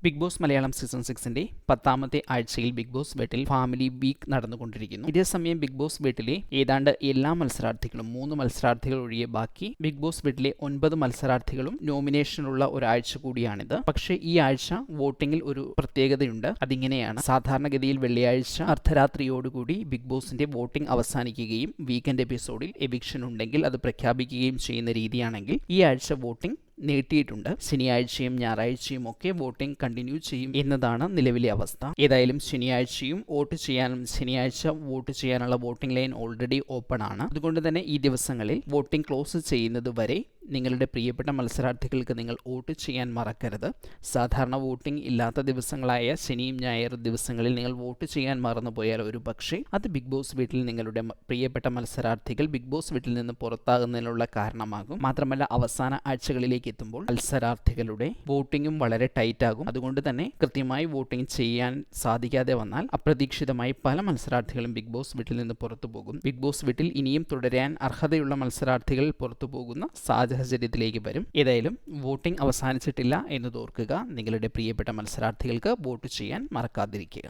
Big boss Malayalam season 6-ന്റെ 10ാമത്തെ ആഴ്ചയിൽ big boss വീട്ടിൽ family week നടന്നുകൊണ്ടിരിക്കുന്നു. ഇതേസമയം ബിഗ് ബോസ് വീട്ടിലെ ഏതാണ്ട് എല്ലാ മത്സരാർത്ഥികളും 3 മത്സരാർത്ഥികൾ ഒഴികെ ബാക്കി ബിഗ് ബോസ് വീട്ടിലെ 9 മത്സരാർത്ഥികളും നോമിനേഷനുള്ള ഒരാഴ്ച കൂടിയാണിത്. പക്ഷേ ഈ ആഴ്ച വോട്ടിംഗിൽ ഒരു പ്രത്യേകതയുണ്ട്. അതിങ്ങനെയാണ്: സാധാരണഗതിയിൽ വെള്ളിയാഴ്ച അർദ്ധരാത്രിയോടുകൂടി ബിഗ് ബോസിന്റെ വോട്ടിംഗ് അവസാനിക്കുകയും വീക്കെൻഡ് എപ്പിസോഡിൽ എവിക്ഷൻ ഉണ്ടെങ്കിൽ അത് പ്രഖ്യാപിക്കുകയും ചെയ്യുന്ന രീതിയാണെങ്കിൽ ഈ ആഴ്ച വോട്ടിംഗ് നീട്ടിയിട്ടുണ്ട്. ശനിയാഴ്ചയും ഞായറാഴ്ചയും ഒക്കെ വോട്ടിംഗ് കണ്ടിന്യൂ ചെയ്യും എന്നതാണ് നിലവിലെ അവസ്ഥ. ഏതായാലും ശനിയാഴ്ചയും ശനിയാഴ്ച വോട്ട് ചെയ്യാനുള്ള വോട്ടിംഗ് ലൈൻ ഓൾറെഡി ഓപ്പൺ ആണ്. അതുകൊണ്ട് തന്നെ ഈ ദിവസങ്ങളിൽ വോട്ടിംഗ് ക്ലോസ് ചെയ്യുന്നത് വരെ നിങ്ങളുടെ പ്രിയപ്പെട്ട മത്സരാർത്ഥികൾക്ക് നിങ്ങൾ വോട്ട് ചെയ്യാൻ മറക്കരുത്. സാധാരണ വോട്ടിംഗ് ഇല്ലാത്ത ദിവസങ്ങളായ ശനിയും ഞായറും ദിവസങ്ങളിൽ നിങ്ങൾ വോട്ട് ചെയ്യാൻ മറന്നുപോയാൽ ഒരു പക്ഷേ അത് ബിഗ് ബോസ് വീട്ടിൽ നിങ്ങളുടെ പ്രിയപ്പെട്ട മത്സരാർത്ഥികൾ ബിഗ് ബോസ് വീട്ടിൽ നിന്ന് പുറത്താകുന്നതിനുള്ള കാരണമാകും. മാത്രമല്ല, അവസാന ആഴ്ചകളിലേക്ക് എത്തുമ്പോൾ മത്സരാർത്ഥികളുടെ വോട്ടിംഗും വളരെ ടൈറ്റ് ആകും. അതുകൊണ്ട് തന്നെ കൃത്യമായി വോട്ടിംഗ് ചെയ്യാൻ സാധിക്കാതെ വന്നാൽ അപ്രതീക്ഷിതമായി പല മത്സരാർത്ഥികളും ബിഗ് ബോസ് വീട്ടിൽ നിന്ന് പുറത്തു പോകും. ബിഗ് ബോസ് വീട്ടിൽ ഇനിയും തുടരാൻ അർഹതയുള്ള മത്സരാർത്ഥികൾ പുറത്തു പോകുന്ന സാഹചര്യത്തിലേക്ക് വരും. ഏതായാലും വോട്ടിംഗ് അവസാനിച്ചിട്ടില്ല എന്ന് ഓർക്കുക. നിങ്ങളുടെ പ്രിയപ്പെട്ട മത്സരാർത്ഥികൾക്ക് വോട്ട് ചെയ്യാൻ മറക്കാതിരിക്കുക.